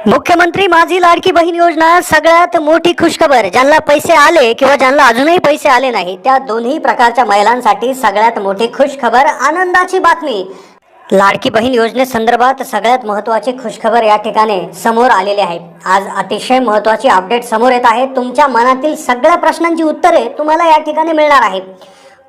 मुख्यमंत्री माझी लाडकी बहीण योजना सगळ्यात मोठी खुशखबर. ज्यांना पैसे आले किंवा ज्यांना अजूनही पैसे आले नाही त्या दोन्ही प्रकारच्या महिलांसाठी सगळ्यात मोठी खुशखबर, आनंदाची बातमी. लाडकी बहीण योजनेसंदर्भात सगळ्यात महत्त्वाची खुशखबर या ठिकाणी समोर आलेली आहे. आज अतिशय महत्त्वाची अपडेट समोर येत आहे. तुमच्या मनातील सगळ्या प्रश्नांची उत्तरे तुम्हाला या ठिकाणी मिळणार आहेत.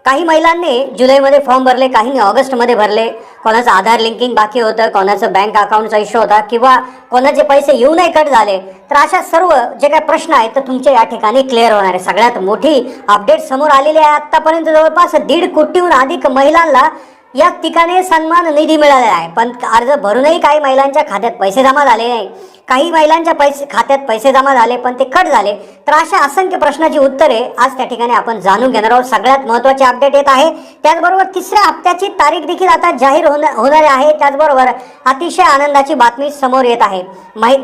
काही महिलांनी जुलैमध्ये फॉर्म भरले, काहींनी ऑगस्टमध्ये भरले. कोणाचं आधार लिंकिंग बाकी होतं, कोणाचं बँक अकाउंटचा इश्यू होता किंवा कोणाचे पैसे येऊनही कट झाले. तर अशा सर्व जे काही प्रश्न आहेत तर तुमचे या ठिकाणी क्लिअर होणार आहे. सगळ्यात मोठी अपडेट समोर आलेली आहे. आत्तापर्यंत जवळपास 1.5 कोटीहून अधिक महिलांना या ठिकाणी सन्मान निधी मिळालेला आहे. पण अर्ज भरूनही काही महिलांच्या खात्यात पैसे जमा झाले नाही, काही महिलांच्या खात्यात पैसे जमा झाले पण ते कट झाले. तर अशा असंख्य प्रश्नाची उत्तरे आज त्या ठिकाणी आपण जाणून घेणार आहोत. सगळ्यात महत्त्वाची अपडेट येत आहे. त्याचबरोबर तिसऱ्या हप्त्याची तारीख देखील आता जाहीर होणार आहे. त्याचबरोबर अतिशय आनंदाची बातमी समोर येत आहे.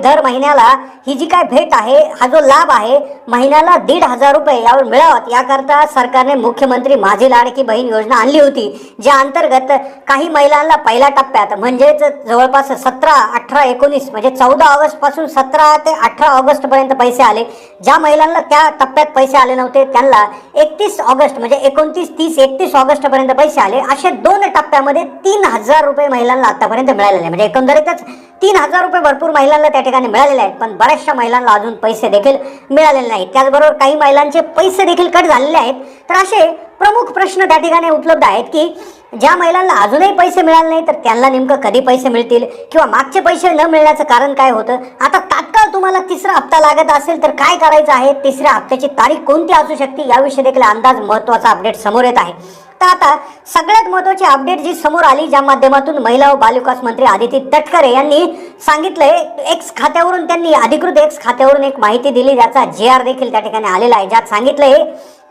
दर महिन्याला ही जी काय भेट आहे, हा जो लाभ आहे, महिन्याला 1,500 रुपये यावर मिळावत याकरता सरकारने मुख्यमंत्री माझी लाडकी बहीण योजना आणली होती, ज्या अंतर्गत काही महिलांना पहिल्या टप्प्यात म्हणजेच जवळपास 17, 18, 19 म्हणजे 14 ऑगस्ट पासून 17 ते 18 ऑगस्ट पर्यंत पैसे आले. ज्या महिलांना त्या टप्प्यात पैसे आले नव्हते त्यांना 31 ऑगस्ट म्हणजे 29, 30, 31 ऑगस्ट पर्यंत पैसे आले. असे 2 टप्प्यामध्ये 3,000 रुपये महिलांना आतापर्यंत मिळालेले. म्हणजे एकंदरीतच 3,000 रुपये भरपूर महिलांना त्या ठिकाणी मिळालेले आहेत. पण बऱ्याचशा महिलांना अजून पैसे देखील मिळालेले नाहीत. त्याचबरोबर काही महिलांचे पैसे देखील कट झालेले आहेत. तर असे प्रमुख प्रश्न त्या ठिकाणी उपलब्ध आहेत की ज्या महिलांना अजूनही पैसे मिळाले नाही तर त्यांना नेमकं कधी पैसे मिळतील किंवा मागचे पैसे न मिळण्याचं कारण काय होतं. आता तात्काळ तुम्हाला तिसरा हप्ता लागत असेल तर काय करायचं आहे, तिसऱ्या हप्त्याची तारीख कोणती असू शकते याविषयी देखील अंदाज महत्त्वाचा अपडेट समोर येत आहे. तर आता सगळ्यात महत्त्वाची अपडेट जी समोर आली, ज्या माध्यमातून महिला व बालविकास मंत्री आदिती तटकरे यांनी सांगितलंय, एक्स खात्यावरून त्यांनी अधिकृत एक्स खात्यावरून एक माहिती दिली, ज्याचा GR देखील त्या ठिकाणी आलेला आहे, ज्यात सांगितलंय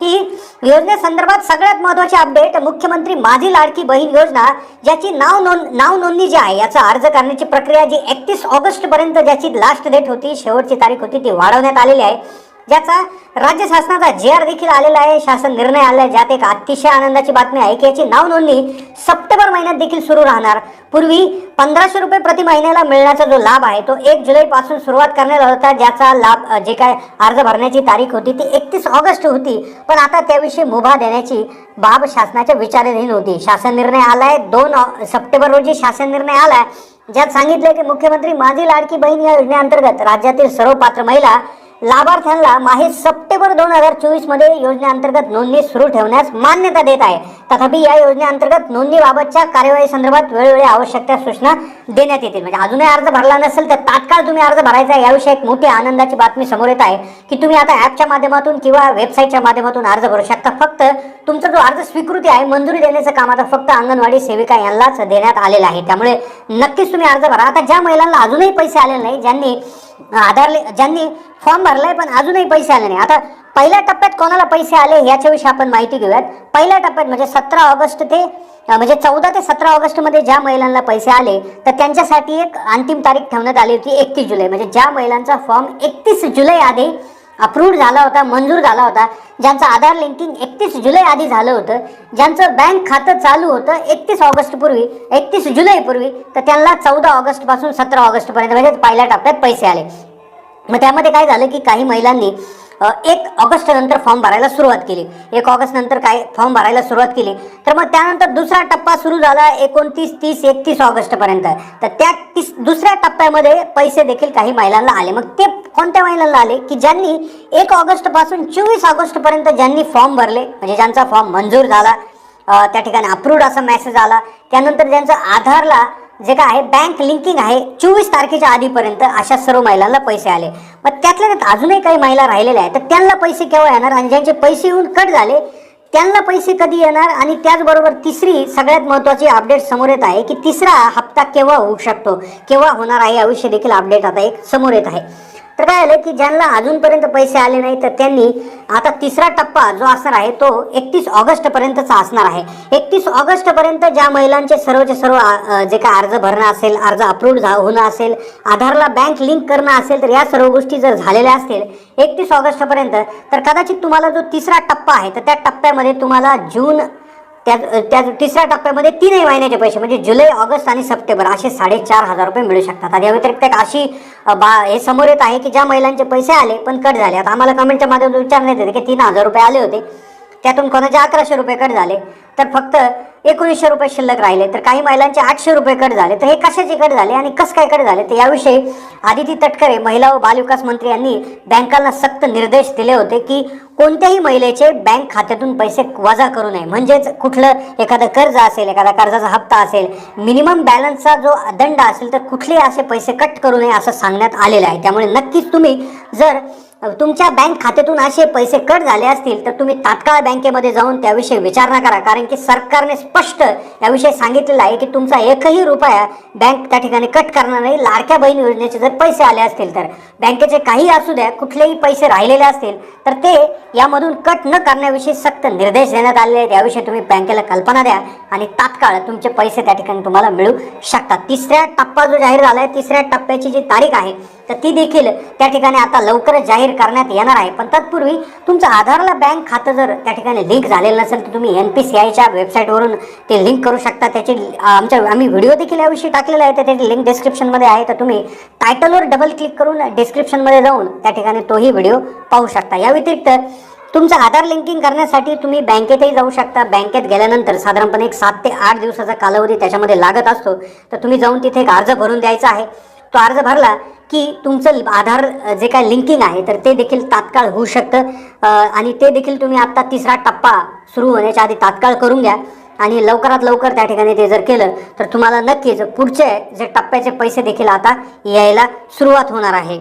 की योजनेसंदर्भात सगळ्यात महत्त्वाची अपडेट, मुख्यमंत्री माझी लाडकी बहीण योजना ज्याची नाव नोंदणी जी आहे याचा अर्ज करण्याची प्रक्रिया जी 31 ऑगस्ट पर्यंत ज्याची लास्ट डेट होती, शेवटची तारीख होती, ती वाढवण्यात आलेली आहे. ज्याचा राज्य शासनाचा GR देखील आलेला आहे, शासन निर्णय आला आहे. ज्यात एक अतिशय आनंदाची बातमी आहे की याची नाव नोंदणी सप्टेंबर महिन्यात देखील सुरू राहणार. पूर्वी 1,500 रुपये प्रति महिन्याला मिळण्याचा जो लाभ आहे तो 1 जुलैपासून सुरुवात करण्यात आला होता. ज्याचा लाभ जे काय अर्ज भरण्याची तारीख होती ती 31 ऑगस्ट होती. पण आता त्याविषयी मुभा देण्याची बाब शासनाच्या विचाराधीन होती. शासन निर्णय आलाय 2 सप्टेंबर रोजी शासन निर्णय आलाय, ज्यात सांगितले की मुख्यमंत्री माझी लाडकी बहीण या योजनेअंतर्गत राज्यातील सर्व पात्र महिला लाभार्थ्यांना माहे सप्टेंबर 2024 मध्ये योजनेअंतर्गत नोंदणी सुरू ठेवण्यास मान्यता देत आहे. तथापि या योजनेअंतर्गत नोंदणीबाबतच्या कार्यवाही संदर्भात वेळोवेळी आवश्यक त्या सूचना देण्यात येतील. म्हणजे अजूनही अर्ज भरला नसेल तर तात्काळ तुम्ही अर्ज भरायचा. याविषयी एक मोठी आनंदाची बातमी समोर येत आहे की तुम्ही आता ॲपच्या माध्यमातून किंवा वेबसाईटच्या माध्यमातून अर्ज भरू शकता. फक्त तुमचा जो अर्ज स्वीकृती आहे, मंजुरी देण्याचं काम आता फक्त अंगणवाडी सेविका यांनाच देण्यात आलेलं आहे. त्यामुळे नक्कीच तुम्ही अर्ज भरा. आता ज्या महिलांना अजूनही पैसे आले नाही, ज्यांनी फॉर्म भरलाय पण अजूनही पैसे आले नाही, आता पहिल्या टप्प्यात कोणाला पैसे आले याच्याविषयी आपण माहिती घेऊयात. पहिल्या टप्प्यात म्हणजे 17 ऑगस्ट ते म्हणजे 14 ते 17 ऑगस्टमध्ये ज्या महिलांना पैसे आले तर त्यांच्यासाठी एक अंतिम तारीख ठेवण्यात आली होती 31 जुलै. म्हणजे ज्या महिलांचा फॉर्म 31 जुलै आधी अप्रूव्ड झाला होता, मंजूर झाला होता, ज्यांचं आधार लिंकिंग 31 जुलै आधी झालं होतं, ज्यांचं बँक खातं चालू होतं 31 ऑगस्ट पूर्वी, 31 जुलै पूर्वी, तर त्यांना 14 ऑगस्ट पासून 17 ऑगस्ट पर्यंत म्हणजे पहिल्या टप्प्यात पैसे आले. मग त्यामध्ये काय झालं की काही महिलांनी 1 ऑगस्ट नंतर फॉर्म भरायला सुरुवात केली. 1 ऑगस्ट नंतर काय फॉर्म भरायला सुरुवात केली. तर मग त्यानंतर दुसरा टप्पा सुरू झाला 29, 30, 31 ऑगस्ट पर्यंत. तर त्या दुसऱ्या टप्प्यामध्ये पैसे देखील काही महिलांना आले. मग ते कोणत्या महिलांना आले की ज्यांनी 1 ऑगस्ट पासून 24 ऑगस्ट पर्यंत ज्यांनी फॉर्म भरले, म्हणजे ज्यांचा फॉर्म मंजूर झाला, त्या ठिकाणी अप्रूव्ड असा मेसेज आला. त्यानंतर ज्यांचं आधारला जे काय आहे बँक लिंकिंग आहे 24 तारखेच्या आधीपर्यंत, अशा सर्व महिलांना पैसे आले. मग त्यातल्या त्यात अजूनही काही महिला राहिलेल्या आहेत. तर त्यांना पैसे केव्हा येणार आणि ज्यांचे पैसे येऊन कट झाले त्यांना पैसे कधी येणार. आणि त्याचबरोबर तिसरी सगळ्यात महत्त्वाची अपडेट समोर येत आहे की तिसरा हप्ता केव्हा होऊ शकतो, केव्हा होणार आहे याविषयी देखील अपडेट आता एक समोर येत आहे. तर काय झालं की ज्यांना अजूनपर्यंत पैसे आले नाही तर त्यांनी आता तिसरा टप्पा जो असणार आहे तो 31 ऑगस्ट पर्यंतचा असणार आहे. 31 ऑगस्ट पर्यंत ज्या महिलांचे सर्वचे सर्व जे काय अर्ज भरणं असेल, अर्ज अप्रूव्ड होणं असेल, आधारला बँक लिंक करणं असेल, तर या सर्व गोष्टी जर झालेल्या असतील 31 ऑगस्ट पर्यंत, तर कदाचित तुम्हाला जो तिसरा टप्पा आहे तर त्या टप्प्यामध्ये तुम्हाला जून त्या तिसऱ्या टप्प्यामध्ये 3 महिन्याचे पैसे म्हणजे जुलै, ऑगस्ट आणि सप्टेंबर असे 4,500 रुपये मिळू शकतात. आता या व्यतिरिक्त एक अशी हे समोर येत आहे की ज्या महिलांचे पैसे आले पण कट झाले. आता आम्हाला कमेंटच्या माध्यमातून विचारण्यात येते की 3,000 रुपये आले होते, त्यातून कोणाचे 1100 रुपये कट झाले, तर फक्त 1900 रुपये शिल्लक राहिले, तर काही महिलांचे 800 रुपये कट झाले. तर हे कशाचे कट झाले आणि कसं काय कट झाले, तर याविषयी आदिती तटकरे महिला व बालविकास मंत्री यांनी बँकांना सक्त निर्देश दिले होते की कोणत्याही महिलेचे बँक खात्यातून पैसे वजा करू नये. म्हणजेच कुठलं एखादं कर्ज असेल, एखादा कर्जाचा हप्ता असेल, मिनिमम बॅलन्सचा जो दंड असेल, तर कुठलेही असे पैसे कट करू नये असं सांगण्यात आलेलं आहे. त्यामुळे नक्कीच तुम्ही जर तुमच्या बँक खात्यातून असे पैसे कट झाले असतील तर तुम्ही तात्काळ बँकेमध्ये जाऊन त्याविषयी विचारणा करा. कारण की सरकारने स्पष्ट याविषयी सांगितलेलं आहे की तुमचा एकही रुपया बँक त्या ठिकाणी कट करणार नाही. लाडक्या बहीण योजनेचे जर पैसे आले असतील तर बँकेचे काही असू द्या, कुठलेही पैसे राहिलेले असतील तर ते यामधून कट न करण्याविषयी सक्त निर्देश देण्यात आलेले आहेत. याविषयी तुम्ही बँकेला कल्पना द्या आणि तात्काळ तुमचे पैसे त्या ठिकाणी तुम्हाला मिळू शकतात. तिसऱ्या टप्पा जो जाहीर झाला आहे, तिसऱ्या टप्प्याची जी तारीख आहे तर ती देखील त्या ठिकाणी आता लवकरच जाहीर करण्यात येणार आहे. पण तत्पूर्वी तुमचं आधारला बँक खातं जर त्या ठिकाणी लिंक झालेलं नसेल तर तुम्ही NPCIच्या वेबसाईटवरून ते लिंक करू शकता. त्याची आम्ही व्हिडिओ देखील याविषयी टाकलेला आहे, तर त्याची लिंक डिस्क्रिप्शनमध्ये आहे. तर तुम्ही टायटलवर डबल क्लिक करून डिस्क्रिप्शनमध्ये जाऊन त्या ठिकाणी तोही व्हिडिओ पाहू शकता. या व्यतिरिक्त तुमचं आधार लिंकिंग करण्यासाठी तुम्ही बँकेतही जाऊ शकता. बँकेत गेल्यानंतर साधारणपणे 7 ते 8 दिवसाचा कालावधी त्याच्यामध्ये लागत असतो. तर तुम्ही जाऊन तिथे एक अर्ज भरून द्यायचा आहे. तो अर्ज भरला की तुमचं आधार जे काय लिंकिंग आहे तर ते देखील तात्काळ होऊ शकतं. आणि ते देखील तुम्ही आत्ता तिसरा टप्पा सुरू होण्याच्या आधी तात्काळ करून घ्या आणि लवकरात लवकर त्या ठिकाणी ते जर केलं तर तुम्हाला नक्कीच पुढचे जे टप्प्याचे पैसे देखील आता यायला सुरुवात होणार आहे.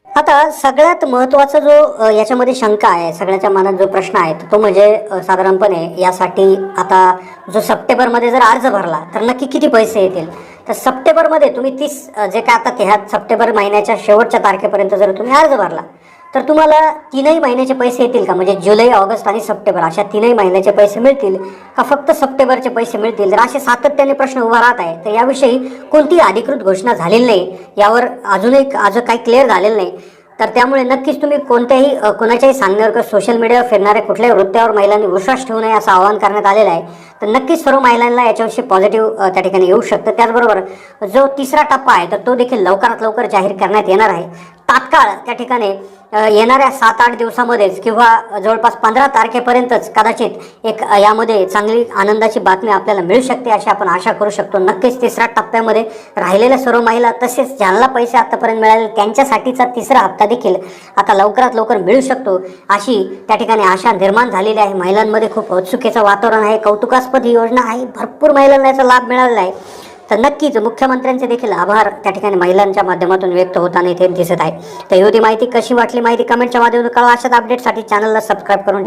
आता सगळ्यात महत्त्वाचा जो याच्यामध्ये शंका आहे, सगळ्याच्या मनात जो प्रश्न आहे तो म्हणजे साधारणपणे यासाठी आता जो सप्टेंबरमध्ये जर अर्ज भरला तर नक्की किती पैसे येतील. तर सप्टेंबरमध्ये तुम्ही 30 जे काय आता ह्या सप्टेंबर महिन्याच्या शेवटच्या तारखेपर्यंत जर तुम्ही अर्ज भरला तर तुम्हाला 3 महिन्याचे पैसे येतील का, म्हणजे जुलै, ऑगस्ट आणि सप्टेंबर अशा 3 महिन्याचे पैसे मिळतील का फक्त सप्टेंबरचे पैसे मिळतील. तर असे सातत्याने प्रश्न उभा राहत आहे. तर याविषयी कोणतीही अधिकृत घोषणा झालेली नाही, यावर अजूनही काही क्लिअर झालेलं नाही. तर त्यामुळे नक्कीच तुम्ही कोणाच्याही सांगण्यावर किंवा सोशल मीडियावर फिरणाऱ्या कुठल्याही वृत्तावर महिलांनी विश्वास ठेवू नये असं आवाहन करण्यात आलेलं आहे. तर नक्कीच सर्व महिलांना याच्याविषयी पॉझिटिव्ह त्या ठिकाणी येऊ शकतं. त्याचबरोबर जो तिसरा टप्पा आहे तर तो देखील लवकरात लवकर जाहीर करण्यात येणार आहे. तात्काळ त्या ठिकाणी येणाऱ्या 7-8 दिवसामध्येच किंवा जवळपास 15 तारखेपर्यंतच कदाचित एक यामध्ये चांगली आनंदाची बातमी आपल्याला मिळू शकते अशी आपण आशा करू शकतो. नक्कीच तिसऱ्या टप्प्यामध्ये राहिलेल्या सर्व महिला तसेच ज्यांना पैसे आतापर्यंत मिळाले त्यांच्यासाठीचा तिसरा हप्ता देखील आता लवकरात लवकर मिळू शकतो अशी त्या ठिकाणी आशा निर्माण झालेली आहे. महिलांमध्ये खूप उत्सुकतेचं वातावरण आहे. कौतुकास्पद ही योजना आहे. भरपूर महिलांना याचा लाभ मिळालेला आहे. तर नक्कीच मुख्यमंत्र्यांचे देखील आभार त्या ठिकाणी महिलांच्या माध्यमातून व्यक्त होताना इथे दिसत आहे. तर ही होती माहिती. कशी वाटली माहिती कमेंटच्या माध्यमातून कळवा. अशाच अपडेटसाठी चॅनलला सबस्क्राईब करून